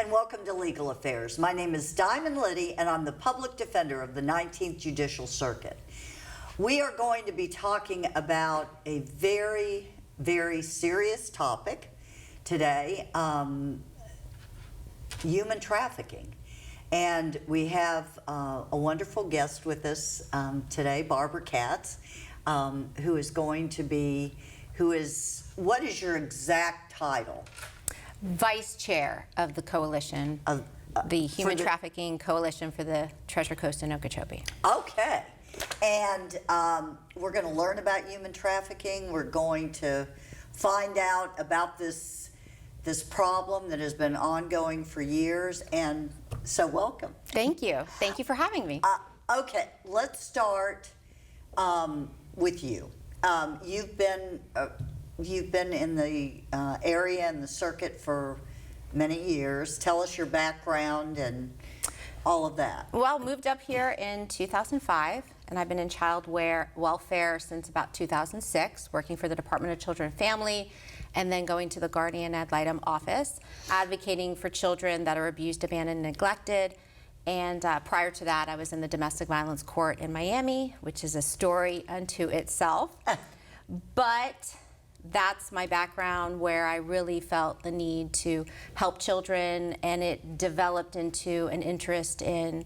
and welcome to Legal Affairs. My name is Diamond Liddy, and I'm the public defender of the 19th Judicial Circuit. We are going to be talking about a very, very serious topic today, human trafficking. And we have a wonderful guest with us today, Roberta Katz, who is going to be, what is your exact title? Vice Chair of the coalition, the Human Trafficking Coalition for the Treasure Coast and Okeechobee. Okay. And we're going to learn about human trafficking. We're going to find out about this problem that has been ongoing for years. And so welcome. Thank you. Thank you for having me. Okay, let's start with you. You've been in the area and the circuit for many years. Tell us your background and all of that. Well, moved up here in 2005, and I've been in child welfare since about 2006, working for the Department of Children and Family, and then going to the guardian ad litem office, advocating for children that are abused, abandoned, neglected. And prior to that, I was in the domestic violence court in Miami, which is a story unto itself. But that's my background, where I really felt the need to help children, and it developed into an interest in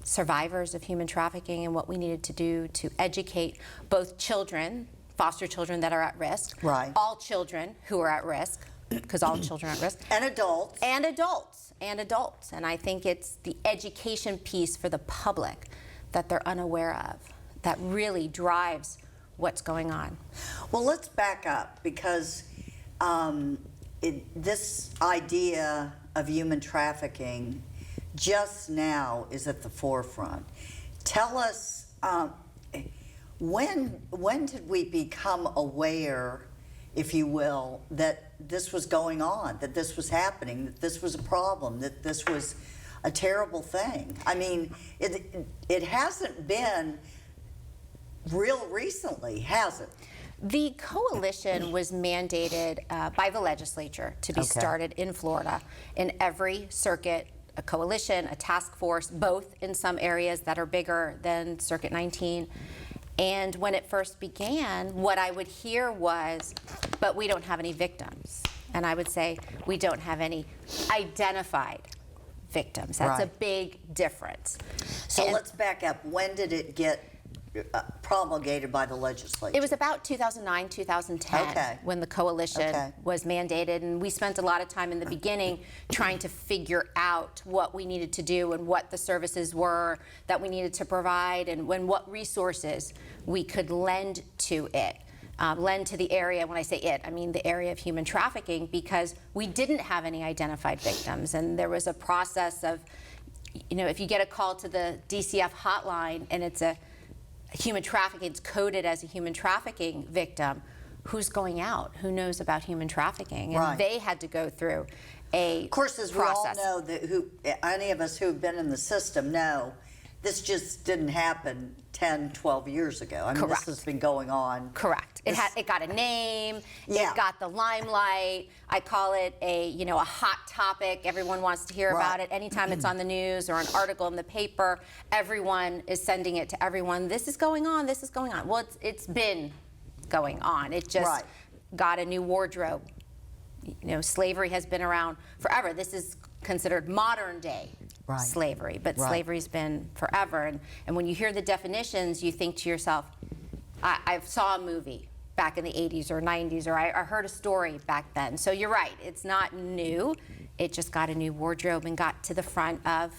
survivors of human trafficking and what we needed to do to educate both children, foster children that are at risk, right, all children who are at risk, because all children are at risk, and adults. And adults, and adults. And I think it's the education piece for the public that they're unaware of that really drives what's going on. Well, let's back up, because this idea of human trafficking just now is at the forefront. Tell us, when did we become aware, if you will, that this was going on, that this was happening, that this was a problem, that this was a terrible thing? I mean, it hasn't been real recently, has it? The coalition was mandated by the legislature to be started in Florida. In every circuit, a coalition, a task force, both in some areas that are bigger than Circuit 19. And when it first began, what I would hear was, but we don't have any victims. And I would say, we don't have any identified victims. That's a big difference. So let's back up. When did it get promulgated by the legislature? It was about 2009, 2010 when the coalition was mandated, and we spent a lot of time in the beginning trying to figure out what we needed to do and what the services were that we needed to provide, and what resources we could lend to it. Lend to the area. When I say it, I mean the area of human trafficking, because we didn't have any identified victims, and there was a process of, you know, if you get a call to the DCF hotline and it's a human trafficking, it's coded as a human trafficking victim, who's going out? Who knows about human trafficking? And they had to go through a process. Of course, as we all know, that any of us who have been in the system know, this just didn't happen 10, 12 years ago. I mean, this has been going on. Correct. It got a name. It got the limelight. I call it a hot topic. Everyone wants to hear about it. Anytime it's on the news or an article in the paper, everyone is sending it to everyone. This is going on. This is going on. Well, it's been going on. It just got a new wardrobe. You know, slavery has been around forever. This is considered modern day slavery, but slavery's been forever. And when you hear the definitions, you think to yourself, I saw a movie back in the 80s or 90s, or I heard a story back then. So you're right, it's not new. It just got a new wardrobe and got to the front of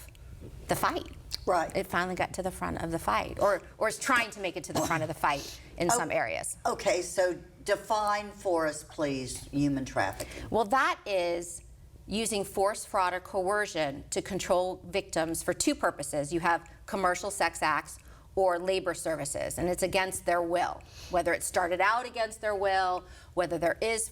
the fight. Right. It finally got to the front of the fight, or is trying to make it to the front of the fight in some areas. Okay, so define for us, please, human trafficking. Well, that is using force, fraud, or coercion to control victims for two purposes. You have commercial sex acts or labor services, and it's against their will. Whether it started out against their will, whether there is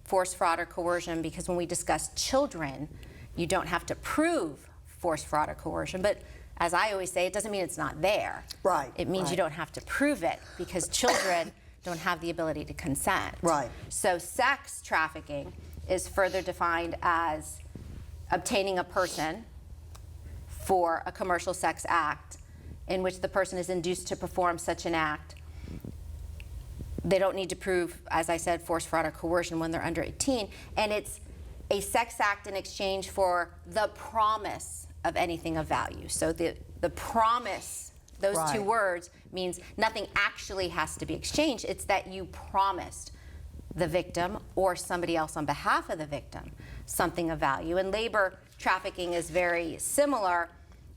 force, fraud, or coercion, because when we discuss children, you don't have to prove force, fraud, or coercion, but as I always say, it doesn't mean it's not there. Right. It means you don't have to prove it, because children don't have the ability to consent. Right. So sex trafficking is further defined as obtaining a person for a commercial sex act in which the person is induced to perform such an act. They don't need to prove, as I said, force, fraud, or coercion when they're under 18. And it's a sex act in exchange for the promise of anything of value. So the promise, those Right. two words, means nothing actually has to be exchanged. It's that you promised the victim or somebody else on behalf of the victim something of value. And labor trafficking is very similar.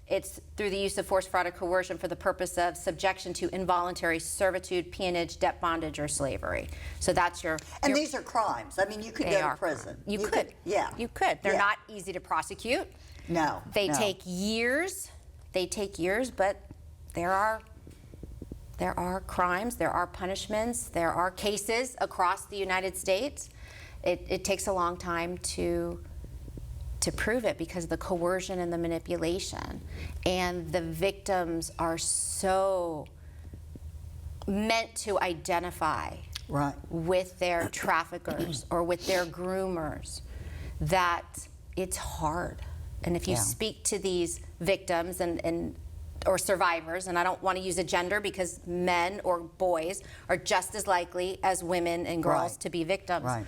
It's through the use of force, fraud, or coercion for the purpose of subjection to involuntary servitude, peonage, debt bondage, or slavery. So that's your... And these are crimes. I mean, you could They go to are prison. You could. Yeah. You could. They're Yeah. not easy to prosecute. No. They no. take years. They take years, but there are crimes, there are punishments, there are cases across the United States. It takes a long time to prove it because of the coercion and the manipulation. And the victims are so meant to identify Right. with their traffickers or with their groomers that it's hard. And if you Yeah. speak to these victims and or survivors, and I don't want to use a gender because men or boys are just as likely as women and girls Right. to be victims. Right.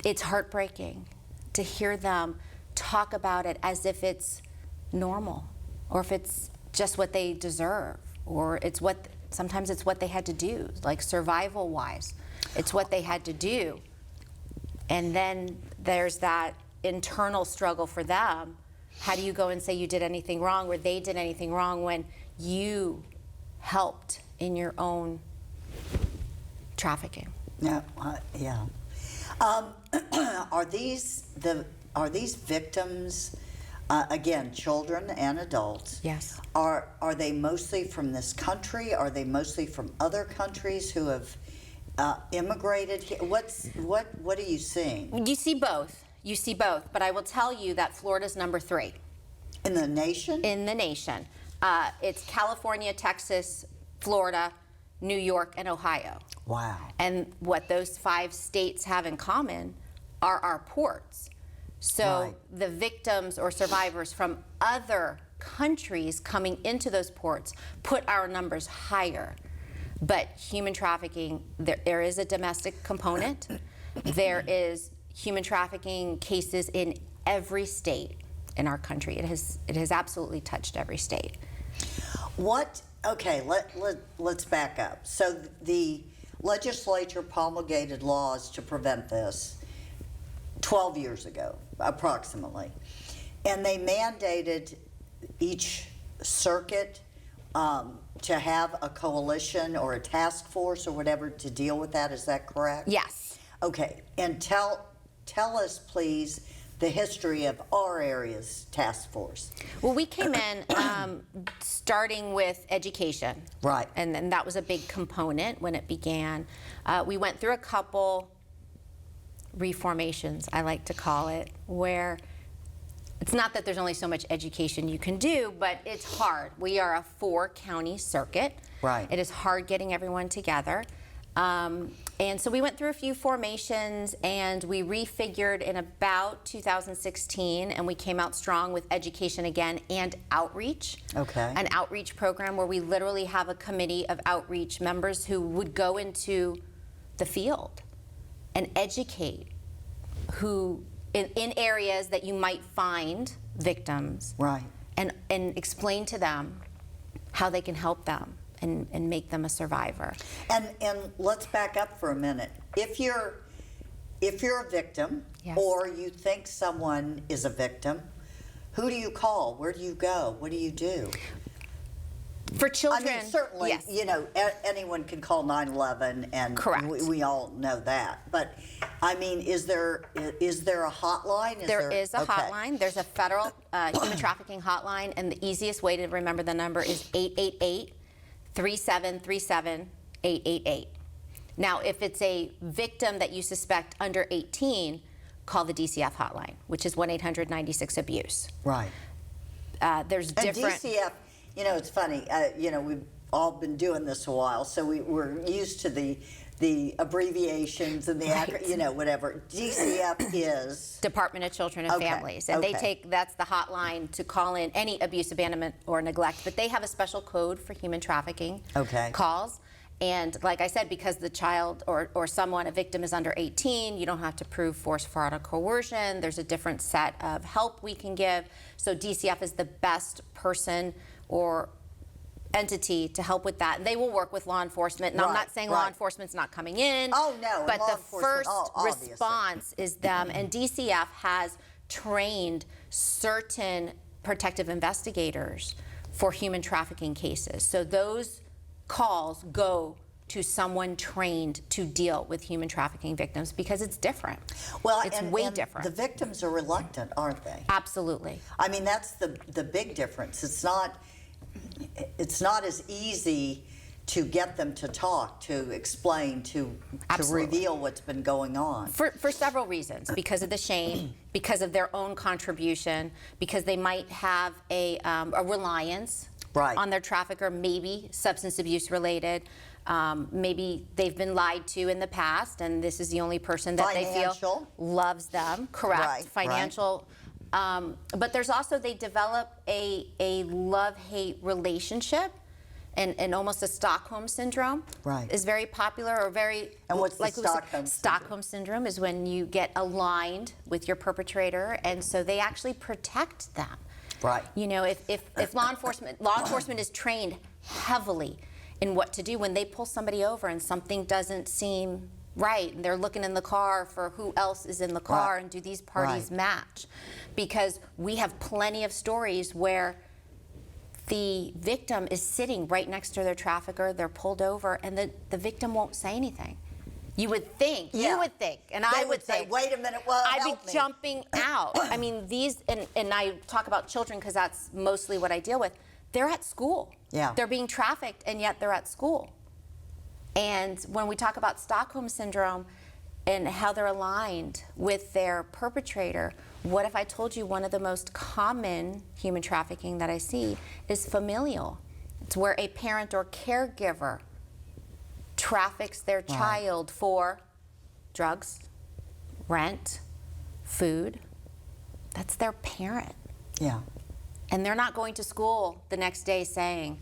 It's heartbreaking to hear them talk about it as if it's normal or if it's just what they deserve or sometimes it's what they had to do, like survival wise. It's what they had to do. And then there's that internal struggle for them. How do you go and say you did anything wrong or they did anything wrong when you helped in your own trafficking? Yeah. Yeah. Are these victims, again, children and adults? Yes. Are they mostly from this country? Are they mostly from other countries who have immigrated here? What are you seeing You see both. You see both. But I will tell you that Florida's number 3 in the nation? in the nation. It's California, Texas, Florida, New York, and Ohio. Wow. And what those 5 states have in common are our ports. So Right. the victims or survivors from other countries coming into those ports put our numbers higher. But human trafficking, there is a domestic component. There is human trafficking cases in every state in our country. It has absolutely touched every state. Okay, let's back up. So the legislature promulgated laws to prevent this 12 years ago, approximately. And they mandated each circuit to have a coalition or a task force or whatever to deal with that. Is that correct? Yes. Okay, and tell us, please, the history of our area's task force. Well, we came in starting with education. Right. And then that was a big component when it began. We went through a couple reformations, I like to call it, where it's not that there's only so much education you can do, but it's hard. We are a 4-county circuit. Right. It is hard getting everyone together. And so we went through a few formations and we refigured in about 2016 and we came out strong with education again and outreach. Okay. An outreach program where we literally have a committee of outreach members who would go into the field and educate who in areas that you might find victims. Right. And explain to them how they can help them. And make them a survivor. And let's back up for a minute. If you're a victim, Yes. or you think someone is a victim, who do you call? Where do you go? What do you do? For children, I mean, certainly, yes. you know, anyone can call 911, and Correct. we all know that. But I mean, is there a hotline? There is a okay. hotline. There's a federal human trafficking hotline, and the easiest way to remember the number is 888-3737-888. Now, if it's a victim that you suspect under 18, call the DCF hotline, which is 1-800-96-ABUSE. Right. There's And different. DCF, you know, it's funny. You know, we've all been doing this a while, so we're used to the the abbreviations and the whatever. DCF is Department of Children and Families, and that's the hotline to call in any abuse, abandonment, or neglect. But they have a special code for human trafficking calls. And like I said, because the child or someone, a victim, is under 18, you don't have to prove force, fraud, or coercion. There's a different set of help we can give. So DCF is the best person or entity to help with that. And they will work with law enforcement. And I'm not saying law enforcement's not coming in. Oh, no. But the first response is them. And DCF has trained certain protective investigators for human trafficking cases. So those calls go to someone trained to deal with human trafficking victims because it's different. Well, it's way different. The victims are reluctant, aren't they? Absolutely. I mean, that's the big difference. It's not as easy to get them to talk, to explain, to reveal what's been going on. For several reasons. Because of the shame, because of their own contribution, because they might have a reliance on their trafficker, maybe substance abuse related. Maybe they've been lied to in the past, and this is the only person that they feel loves them. Correct. Financial. But there's also, they develop a love-hate relationship, and almost a Stockholm syndrome is very popular, or very. And what's the Stockholm syndrome? Stockholm syndrome is when you get aligned with your perpetrator, and so they actually protect them. Right. You know, if law enforcement is trained heavily in what to do when they pull somebody over and something doesn't seem right, and they're looking in the car for who else is in the car, and do these parties match? Because we have plenty of stories where the victim is sitting right next to their trafficker, they're pulled over, and the victim won't say anything. You would think, and I would say, wait a minute, well, I'd be jumping out. I mean, and I talk about children because that's mostly what I deal with. They're at school. Yeah. They're being trafficked, and yet they're at school. And when we talk about Stockholm syndrome and how they're aligned with their perpetrator, what if I told you one of the most common human trafficking that I see is familial? It's where a parent or caregiver traffics their child for drugs, rent, food. That's their parent. Yeah. And they're not going to school the next day saying,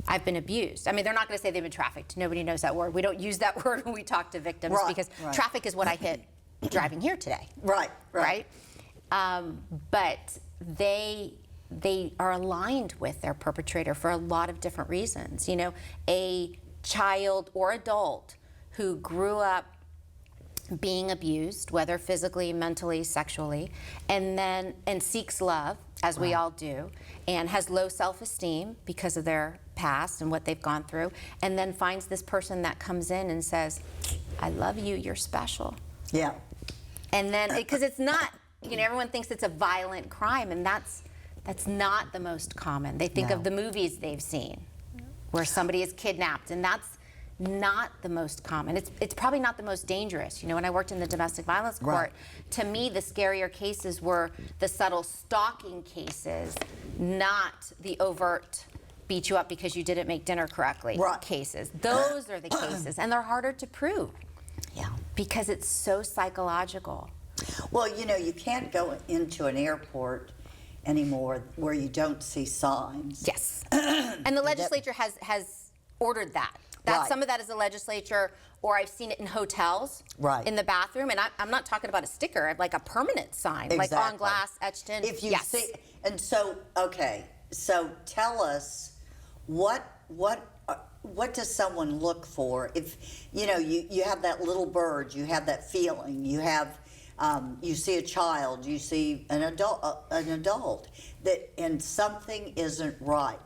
I've been abused. I mean, they're not going to say they've been trafficked. Nobody knows that word. We don't use that word when we talk to victims because traffic is what I hit driving here today. Right? But they are aligned with their perpetrator for a lot of different reasons. You know, a child or adult who grew up being abused, whether physically, mentally, sexually, and seeks love, as we all do, and has low self-esteem because of their past and what they've gone through, and then finds this person that comes in and says, I love you, you're special. Yeah. And then, because it's not, you know, everyone thinks it's a violent crime, and that's not the most common. They think of the movies they've seen where somebody is kidnapped, and that's not the most common. It's probably not the most dangerous. You know, when I worked in the domestic violence court, to me the scarier cases were the subtle stalking cases, not the overt beat you up because you didn't make dinner correctly cases. Those are the cases, and they're harder to prove. Yeah. Because it's so psychological. Well, you know, you can't go into an airport anymore where you don't see signs. Yes. And the legislature has ordered that. Some of that is the legislature, or I've seen it in hotels, in the bathroom, and I'm not talking about a sticker, like a permanent sign, like on glass, etched in. If you see, and so, okay, so tell us what does someone look for if, you know, you have that little bird, you have that feeling, you have, you see a child, you see an adult, that, and something isn't right.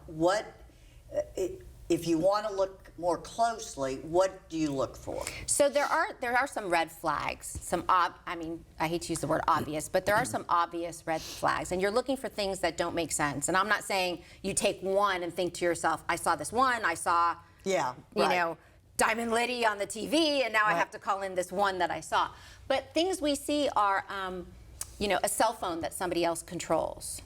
If you want to look more closely, what do you look for? So there are some red flags. I mean, I hate to use the word obvious, but there are some obvious red flags, and you're looking for things that don't make sense. And I'm not saying you take one and think to yourself, I saw this one, I saw, you know, Diamond Liddy on the TV, and now I have to call in this one that I saw. But things we see are, you know, a cell phone that somebody else controls,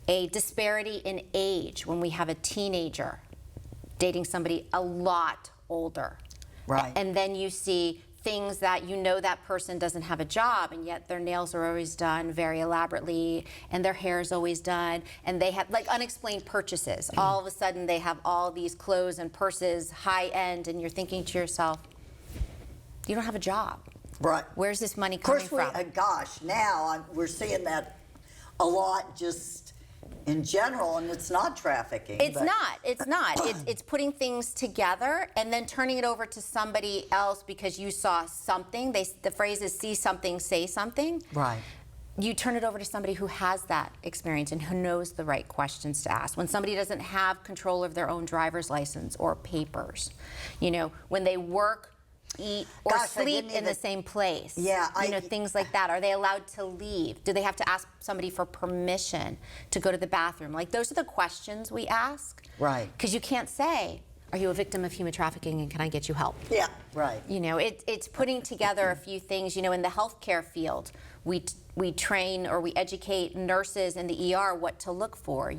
a disparity in age when we have a teenager dating somebody a lot older. Right. And then you see things that you know that person doesn't have a job, and yet their nails are always done very elaborately, and their hair is always done, and they have like unexplained purchases. All of a sudden they have all these clothes and purses, high end, and you're thinking to yourself, you don't have a job. Right. Where's this money coming from? Gosh, now we're seeing that a lot just in general, and it's not trafficking. It's not. It's putting things together and then turning it over to somebody else because you saw something. The phrase is see something, say something. Right. You turn it over to somebody who has that experience and who knows the right questions to ask. When somebody doesn't have control of their own driver's license or papers, when they work, eat, or sleep in the same place. Yeah. Things like that. Are they allowed to leave? Do they have to ask somebody for permission to go to the bathroom? Like, those are the questions we ask. Right. Because you can't say, are you a victim of human trafficking and can I get you help? Yeah, right. It's putting together a few things. In the healthcare field, we train or we educate nurses in the ER what to look for.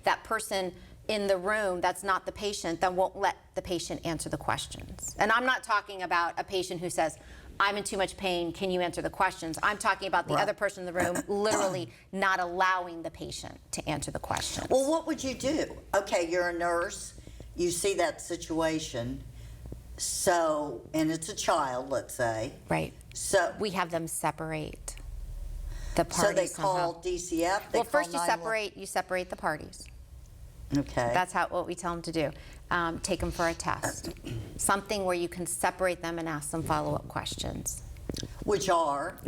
That person in the room that's not the patient that won't let the patient answer the questions. And I'm not talking about a patient who says, I'm in too much pain, can you answer the questions? I'm talking about the other person in the room literally not allowing the patient to answer the questions. Well, what would you do? Okay, you're a nurse, you see that situation, and it's a child, let's say. Right. So we have them separate the parties. So they somehow. call DCF? Well, first you separate the parties. Okay. That's what we tell them to do. Take them for a test. Something where you can separate them and ask them follow-up questions. Which are?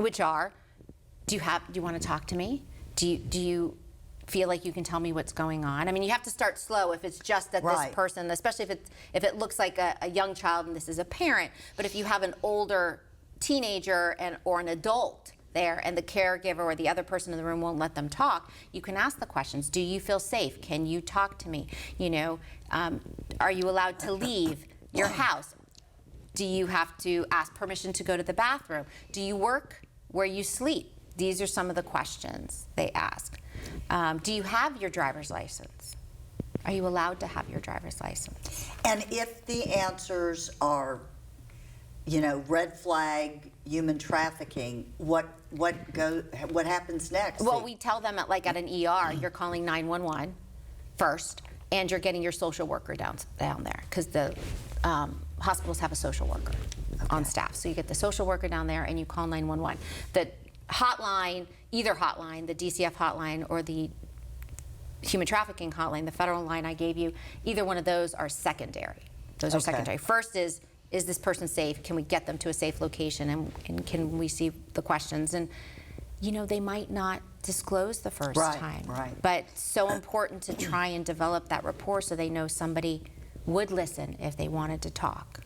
Do you want to talk to me? Do you feel like you can tell me what's going on? I mean, you have to start slow if it's just that this person, especially if it looks like a young child and this is a parent. But if you have an older teenager or an adult there and the caregiver or the other person in the room won't let them talk, you can ask the questions. Do you feel safe? Can you talk to me? Are you allowed to leave your house? Do you have to ask permission to go to the bathroom? Do you work where you sleep? These are some of the questions they ask. Do you have your driver's license? Are you allowed to have your driver's license? And if the answers are, red flag, human trafficking, what happens next? Well, we tell them at an ER, you're calling 911 first, and you're getting your social worker down there because the hospitals have a social worker on staff. So you get the social worker down there and you call 911. The hotline, either hotline, the DCF hotline or the human trafficking hotline, the federal line I gave you, either one of those are secondary. Those are secondary. First is this person safe? Can we get them to a safe location? And can we see the questions? And, they might not disclose the first time. Right. But so important to try and develop that rapport so they know somebody would listen if they wanted to talk.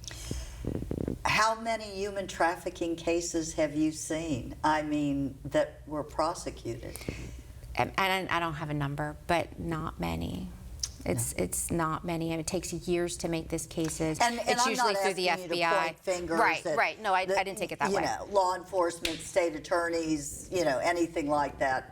How many human trafficking cases have you seen, that were prosecuted? And I don't have a number, but not many. It's not many. It takes years to make these cases. And it's I'm usually not through the asking FBI. You to point fingers Right. No, I didn't take it that way. Law enforcement, state attorneys, anything like that.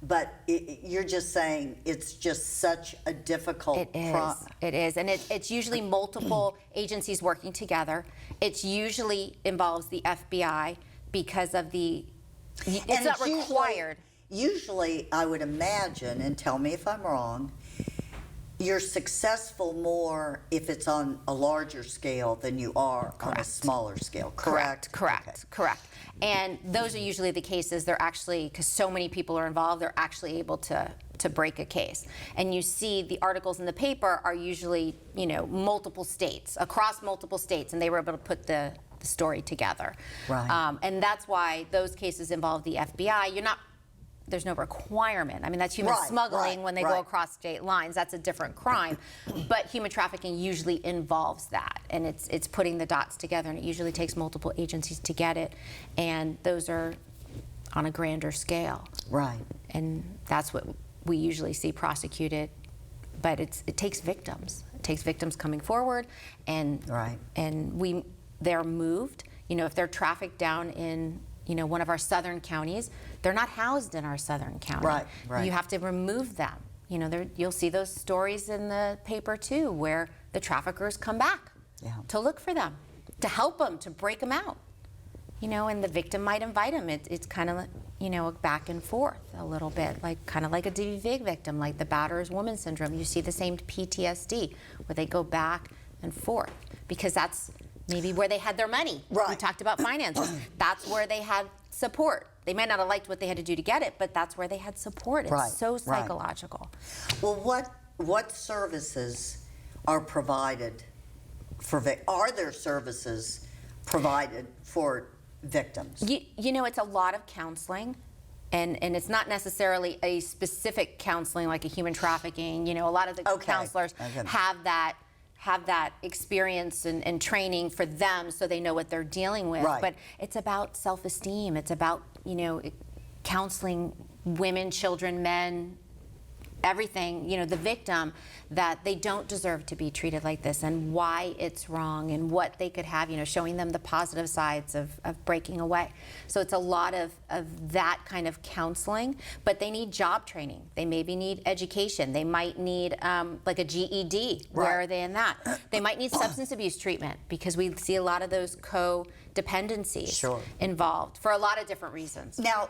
But you're just saying it's just such a difficult process. It is, and it's usually multiple agencies working together. It usually involves the FBI because of it's not required. Usually, I would imagine, and tell me if I'm wrong, you're successful more if it's on a larger scale than you are on a smaller scale, correct? Correct. And those are usually the cases, they're actually, because so many people are involved, they're actually able to break a case. And you see the articles in the paper are usually, multiple states, across multiple states, and they were able to put the story together. Right. And that's why those cases involve the FBI. There's no requirement. That's human smuggling when they go across state lines. That's a different crime. But human trafficking usually involves that. And it's putting the dots together. And it usually takes multiple agencies to get it. And those are on a grander scale. Right. And that's what we usually see prosecuted. But it takes victims. It takes victims coming forward. And they're moved. If they're trafficked down in one of our southern counties, they're not housed in our southern county. Right. You have to remove them. You'll see those stories in the paper too, where the traffickers come back to look for them. to help them, to break them out. You know, and the victim might invite them. It's kind of, you know, back and forth a little bit, like kind of like a DV victim, like the batter's woman syndrome. You see the same PTSD where they go back and forth because that's maybe where they had their money. Right. We talked about finances. That's where they had support. They might not have liked what they had to do to get it, but that's where they had support. It's so psychological. Well, what services are provided for are there services provided for victims? You know, it's a lot of counseling, and it's not necessarily a specific counseling like a human trafficking. You know, a lot of the counselors have that experience and training for them so they know what they're dealing with. Right. But it's about self-esteem. It's about, you know, counseling women, children, men, everything, you know, the victim, that they don't deserve to be treated like this and why it's wrong and what they could have, you know, showing them the positive sides of breaking away. So it's a lot of that kind of counseling, but they need job training. They maybe need education. They might need like a GED. Where are they in that? They might need substance abuse treatment because we see a lot of those codependencies involved for a lot of different reasons. Now,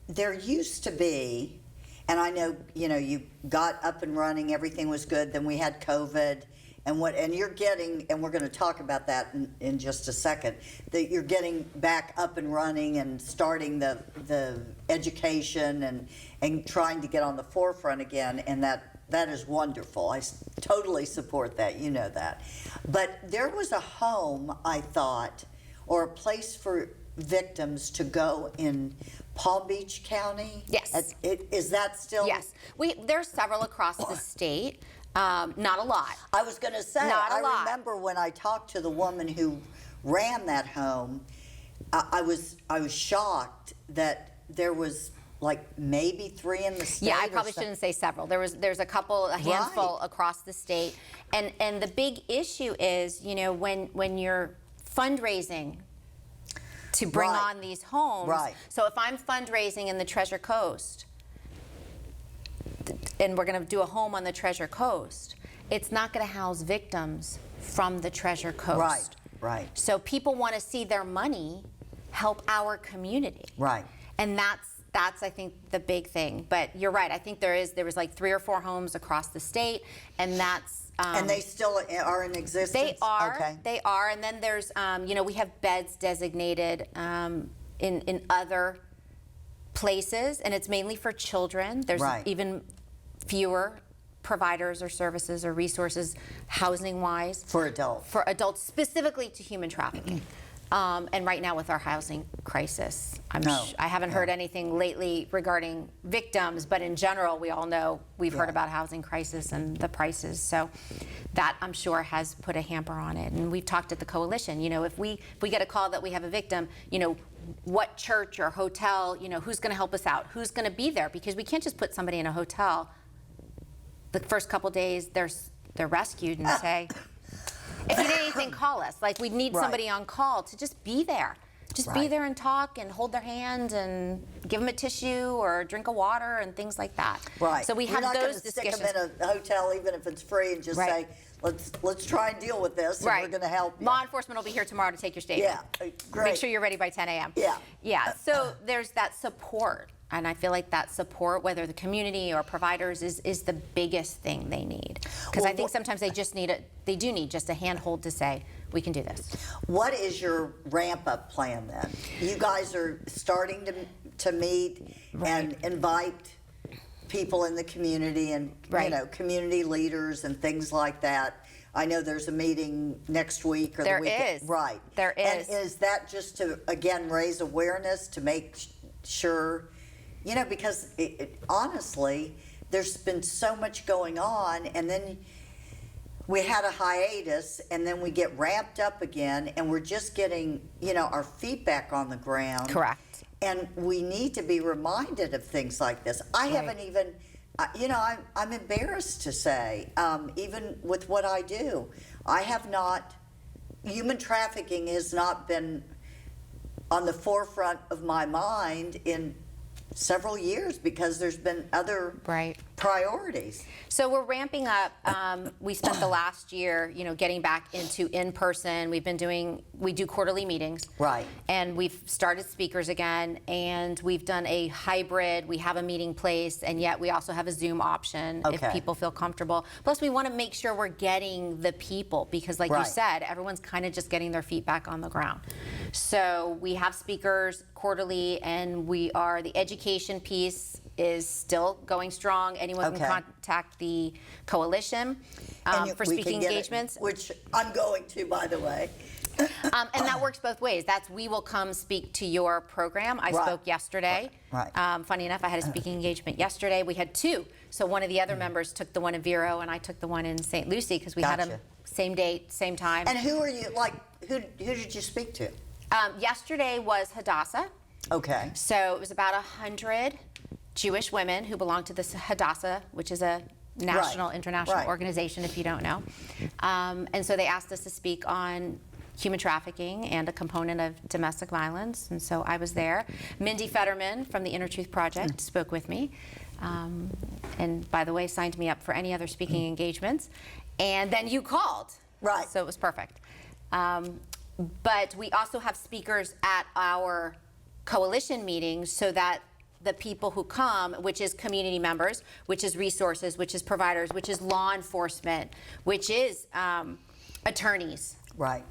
there used to be, and I know, you know, you got up and running, everything was good, then we had COVID, and you're getting, and we're going to talk about that in just a second, that you're getting back up and running and starting the education and trying to get on the forefront again, and that is wonderful. I totally support that, you know that. But there was a home, I thought, or a place for victims to go in Palm Beach County? Yes. Is that still? Yes. There's several across the state. Not a lot. I was going to say, Not a lot. I remember when I talked to the woman who ran that home, I was shocked that there was like maybe 3 in the state. Yeah, I probably shouldn't say several. There's a handful across the state. And the big issue is, you know, when you're fundraising to bring on these homes. So if I'm fundraising in the Treasure Coast, and we're going to do a home on the Treasure Coast, it's not going to house victims from the Treasure Coast. Right. So people want to see their money help our community. Right. And that's I think the big thing. But you're right. I think there was like 3 or 4 homes across the state, and that's. And they still are in existence? They are. Okay. They are. And then there's, you know, we have beds designated in other places, and it's mainly for children. There's even fewer providers or services or resources housing-wise. For adults. For adults, specifically to human trafficking. And right now with our housing crisis, I haven't heard anything lately regarding victims, but in general, we all know we've heard about housing crisis and the prices. So that, I'm sure, has put a hamper on it. And we've talked at the coalition, you know, if we get a call that we have a victim, you know, what church or hotel, you know, who's going to help us out? Who's going to be there? Because we can't just put somebody in a hotel. The first couple days, they're rescued and say, if you need anything, call us. Like, we'd need somebody on call to just be there. Just be there and talk and hold their hand and give them a tissue or a drink of water and things like that. Right. So we have those discussions. Stick them in a hotel, even if it's free, and just say, let's try and deal with this, and we're going to help you. Law enforcement will be here tomorrow to take your statement. Yeah, great. Make sure you're ready by 10 a.m. Yeah. Yeah, so there's that support. And I feel like that support, whether the community or providers, is the biggest thing they need. Because I think sometimes they do need just a handhold to say, we can do this. What is your ramp-up plan then? You guys are starting to meet and invite people in the community and you know, community leaders and things like that. I know there's a meeting next week or the week. There is. Right. There is. And is that just to, again, raise awareness, to make sure, you know, because honestly, there's been so much going on, and then we had a hiatus, and then we get ramped up again, and we're just getting, you know, our feet back on the ground. Correct. And we need to be reminded of things like this. I haven't even, you know, I'm embarrassed to say, even with what I do, I have not, human trafficking has not been on the forefront of my mind in several years because there's been other Right. priorities. So we're ramping up. We spent the last year, getting back into in-person. We do quarterly meetings. Right. And we've started speakers again, and we've done a hybrid. We have a meeting place, and yet we also have a Zoom option if Okay. people feel comfortable. Plus, we want to make sure we're getting the people because, like you Right. said, everyone's kind of just getting their feet back on the ground. So we have speakers quarterly, and the education piece is still going strong. Anyone Okay. can contact the coalition And for we can speaking get it, engagements. which I'm going to, by the way. And that works both ways. We will come speak to your program. I Right. spoke yesterday. Right. Funny enough, I had a speaking engagement yesterday. We had two. So one of the other members took the one in Vero, and I took the one in St. Lucie because we had Gotcha. them same date, same time. And who are you, who did you speak to? Yesterday was Hadassah. Okay. So it was about 100 Jewish women who belong to this Hadassah, which is a national, international Right. organization, if you don't know. And so they asked us to speak on human trafficking and a component of domestic violence. And so I was there. Mindy Fetterman from the Inner Truth Project spoke with me. And by the way, signed me up for any other speaking engagements. And then you called. Right. So it was perfect. But we also have speakers at our coalition meetings so that the people who come, which is community members, which is resources, which is providers, which is law enforcement, which is attorneys. Right.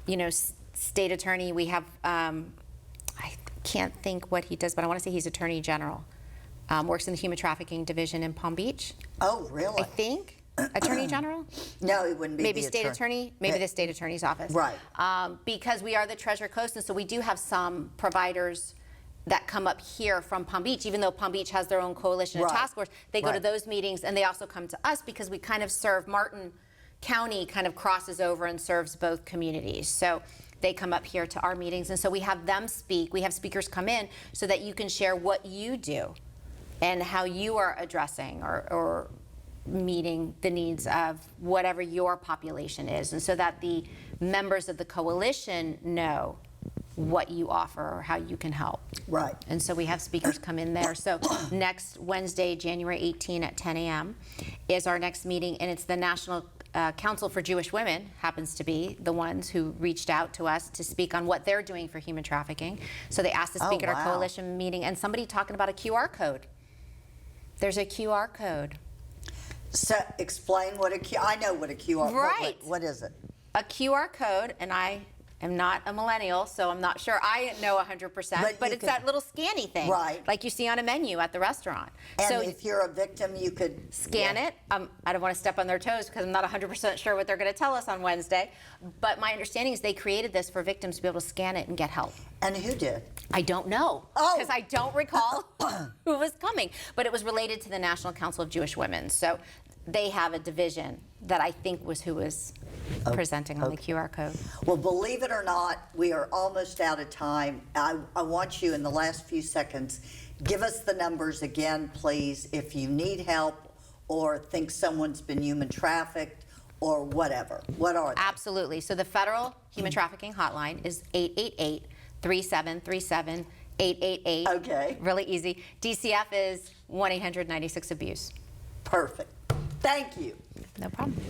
State attorney. We have, I can't think what he does, but I want to say he's attorney general. Works in the human trafficking division in Palm Beach, Oh, really? I think. Attorney general? No, it wouldn't be Maybe the state attorney, maybe the state attorney's office. Right. Because we are the Treasure Coast, and so we do have some providers that come up here from Palm Beach, even though Palm Beach has their own coalition and Right. task force. They go to Right. those meetings, and they also come to us because we kind of serve Martin County kind of crosses over and serves both communities. So they come up here to our meetings, and so we have them speak. We have speakers come in so that you can share what you do and how you are addressing or meeting the needs of whatever your population is, and so that the members of the coalition know what you offer or how you can help. Right. And so we have speakers come in there. So next Wednesday, January 18 at 10 a.m. is our next meeting, and it's the National Council for Jewish Women happens to be the ones who reached out to us to speak on what they're doing for human trafficking. So they asked to speak at our wow. coalition meeting, and somebody talking about a QR code. There's a QR code. So explain what I know what a QR. Right. What is it? A QR code, and I am not a millennial, so I'm not sure I know 100%, but you it's could- that little scanny thing, Right. like you see on a menu at the restaurant. And so if you're a victim, you could scan it. I don't want to step on their toes because I'm not 100% sure what they're going to tell us on Wednesday, but my understanding is they created this for victims to be able to scan it and get help. And who did? I don't know Oh. because I don't recall who was coming, but it was related to the National Council of Jewish Women. So they have a division that I think was who was presenting on the QR code. Well, believe it or not, we are almost out of time. I want you in the last few seconds, give us the numbers again, please, if you need help or think someone's been human trafficked or whatever. What are they? Absolutely. So the federal human trafficking hotline is 888-3737-888. Okay. Really easy. DCF is 1-800-96-ABUSE. Perfect. Thank you. No problem.